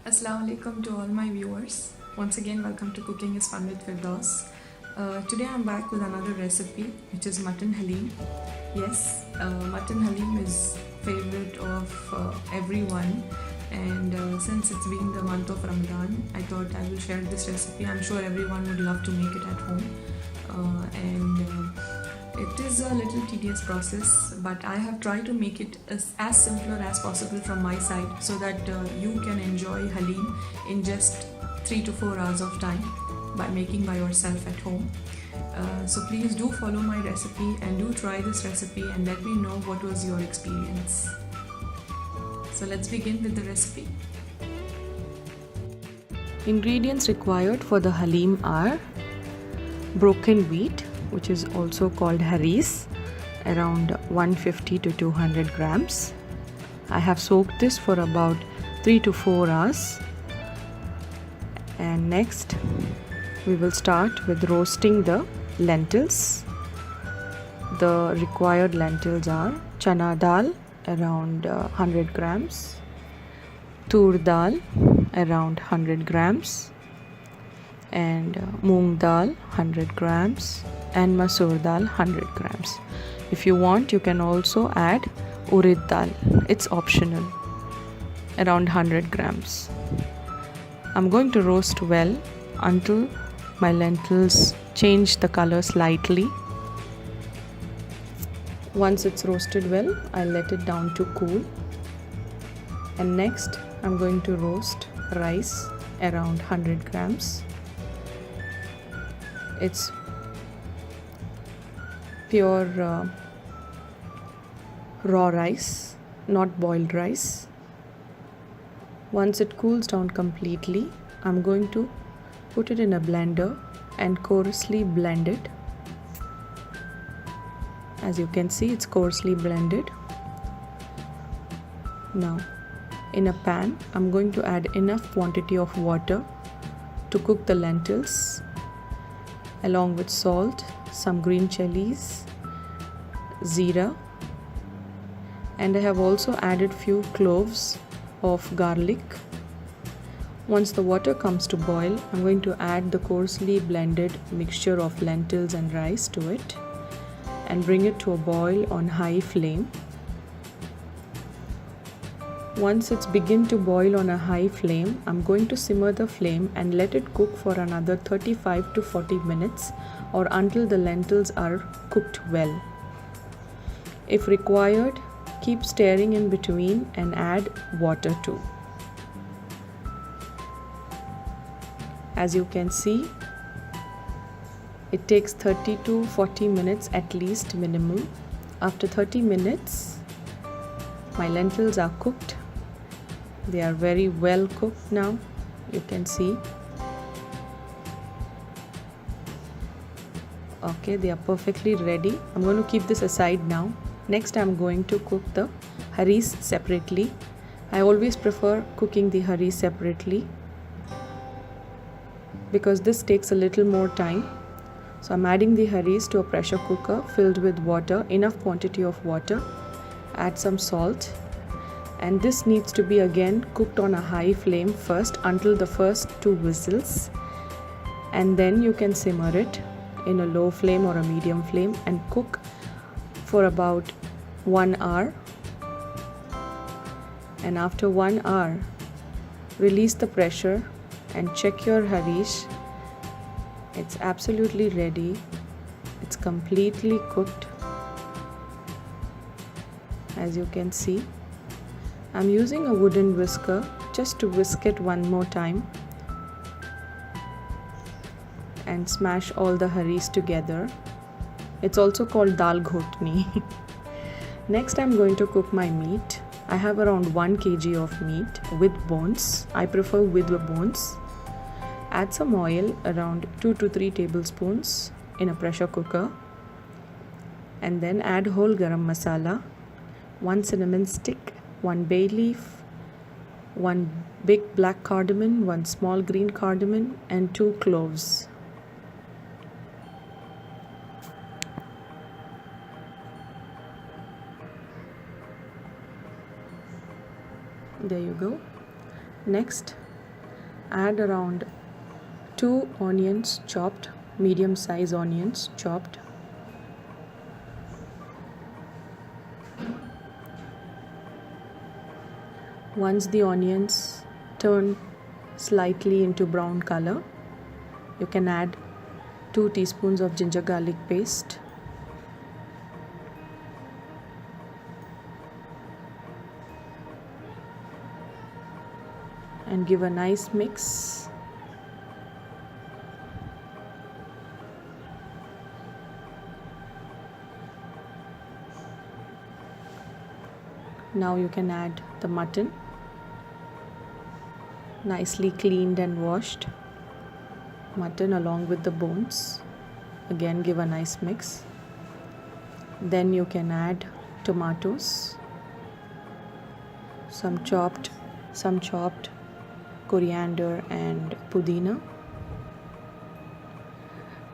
Assalamu alaikum to all my viewers. Once again, welcome to Cooking is Fun with Firdaus. Today I'm back with another recipe, which is mutton haleem. Yes, mutton haleem is favorite of everyone, and since it's been the month of Ramadan, I thought I will share this recipe. I'm sure everyone would love to make it at home, and it is a little tedious process, but I have tried to make it as simpler as possible from my side so that you can enjoy Halim in just 3 to 4 hours of time by making by yourself at home. So please do follow my recipe and do try this recipe and let me know what was your experience. So let's begin with the recipe. Ingredients required for the Halim are broken wheat, which is also called haris, around 150 to 200 grams. I have soaked this for about 3 to 4 hours. And next we will start with roasting the lentils. The required lentils are chana dal around 100 grams, tur dal around 100 grams, and moong dal 100 grams, and masoor dal 100 grams. If you want, you can also add urid dal. It's optional, around 100 grams. I'm going to roast well until my lentils change the color slightly. Once it's roasted well, I'll let it down to cool. And next, I'm going to roast rice around 100 grams. It's pure raw rice, not boiled rice. Once it cools down completely, I'm going to put it in a blender and coarsely blend it. As you can see, it's coarsely blended. Now, in a pan, I'm going to add enough quantity of water to cook the lentils, along with salt, some green chilies, zeera, and I have also added few cloves of garlic. Once the water comes to boil, I'm going to add the coarsely blended mixture of lentils and rice to it and bring it to a boil on high flame. Once it's begin to boil on a high flame, I'm going to simmer the flame and let it cook for another 35 to 40 minutes or until the lentils are cooked well. If required, keep stirring in between and add water too. As you can see, it takes 30 to 40 minutes at least minimum. After 30 minutes, my lentils are cooked. They are very well cooked now, you can see. Okay, they are perfectly ready. I'm going to keep this aside now. Next, I'm going to cook the haris separately. I always prefer cooking the haris separately because this takes a little more time. So I'm adding the haris to a pressure cooker filled with water, enough quantity of water. Add some salt. And this needs to be again cooked on a high flame first until the first 2 whistles, and then you can simmer it in a low flame or a medium flame and cook for about 1 hour. And after 1 hour, release the pressure and check your haris. It's absolutely ready. It's completely cooked. As you can see, I'm using a wooden whisker just to whisk it one more time and smash all the haris together. It's also called dal ghotni. Next, I'm going to cook my meat. I have around 1 kg of meat with bones. I prefer with the bones. Add some oil, around 2 to 3 tablespoons in a pressure cooker, and then add whole garam masala, 1 cinnamon stick, 1 bay leaf, 1 big black cardamom, 1 small green cardamom, and 2 cloves. There you go. Next, add around 2 onions chopped, medium size onions chopped. Once the onions turn slightly into brown color, you can add 2 teaspoons of ginger garlic paste, and give a nice mix. Now you can add the mutton, nicely cleaned and washed mutton along with the bones. Again, give a nice mix. Then you can add tomatoes, some chopped coriander and pudina,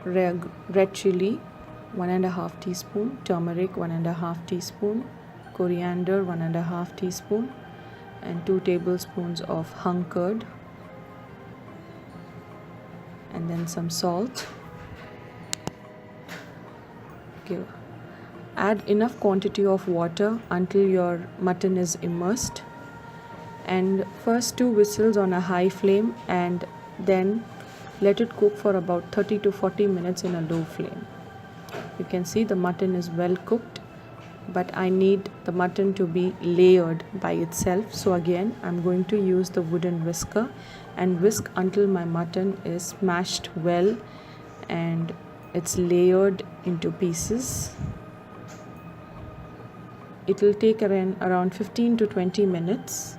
red chili 1.5 teaspoon, turmeric 1.5 teaspoon, coriander 1.5 teaspoon, and 2 tablespoons of hung curd, and then some salt. Add enough quantity of water until your mutton is immersed, and first 2 whistles on a high flame, and then let it cook for about 30 to 40 minutes in a low flame. You can see the mutton is well cooked, but I need the mutton to be layered by itself. So again, I'm going to use the wooden whisker and whisk until my mutton is smashed well and it's layered into pieces. It will take around 15 to 20 minutes.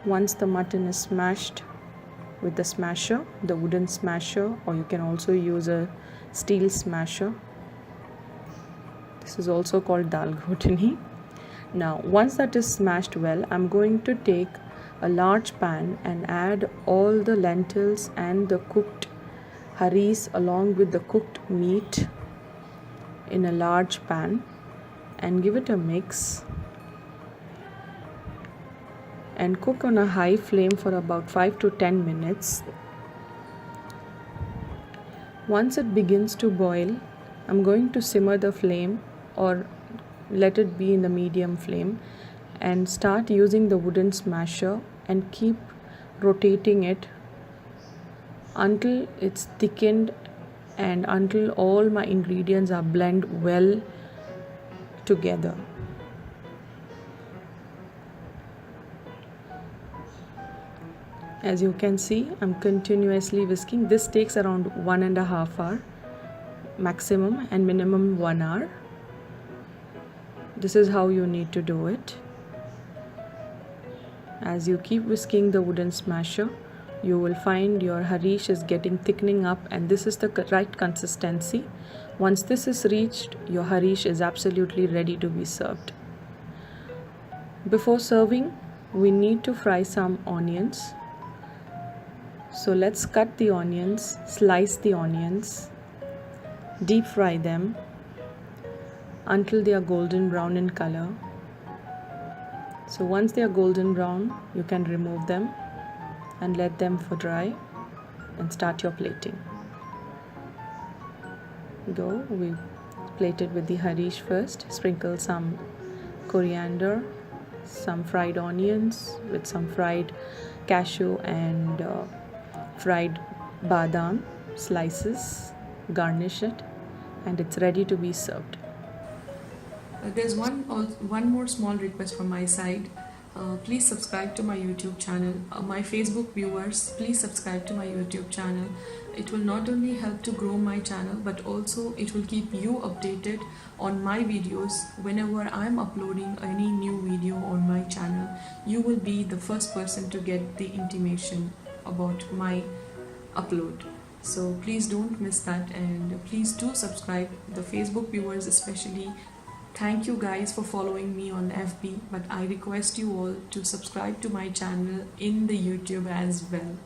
Once the mutton is smashed with the smasher, the wooden smasher, or you can also use a steel smasher. This is also called dal ghotani. Now, once that is smashed well, I'm going to take a large pan and add all the lentils and the cooked haris along with the cooked meat in a large pan and give it a mix and cook on a high flame for about 5 to 10 minutes. Once it begins to boil, I'm going to simmer the flame or let it be in the medium flame and start using the wooden smasher and keep rotating it until it's thickened and until all my ingredients are blend well together. As you can see, I'm continuously whisking. This takes around 1.5 hours maximum and minimum 1 hour. This is how you need to do it. As you keep whisking the wooden smasher, you will find your harish is getting thickening up, and this is the right consistency. Once this is reached, your harish is absolutely ready to be served. Before serving, we need to fry some onions. So let's cut the onions, slice the onions, deep fry them until they are golden brown in color. So once they are golden brown, you can remove them and let them for dry and start your plating. We plate it with the harish first. Sprinkle some coriander, some fried onions with some fried cashew and fried badam slices. Garnish it and it's ready to be served. There's one more small request from my side. Please subscribe to my YouTube channel. My Facebook viewers, please subscribe to my YouTube channel. It will not only help to grow my channel, but also it will keep you updated on my videos. Whenever I'm uploading any new video on my channel, you will be the first person to get the intimation about my upload. So please don't miss that, and please do subscribe. The Facebook viewers especially, thank you guys for following me on FB, but I request you all to subscribe to my channel in the YouTube as well.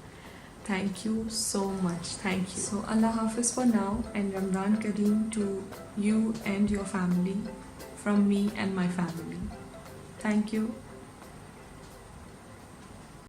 Thank you so much. Thank you. So Allah Hafiz for now, and Ramadan Kareem to you and your family from me and my family. Thank you.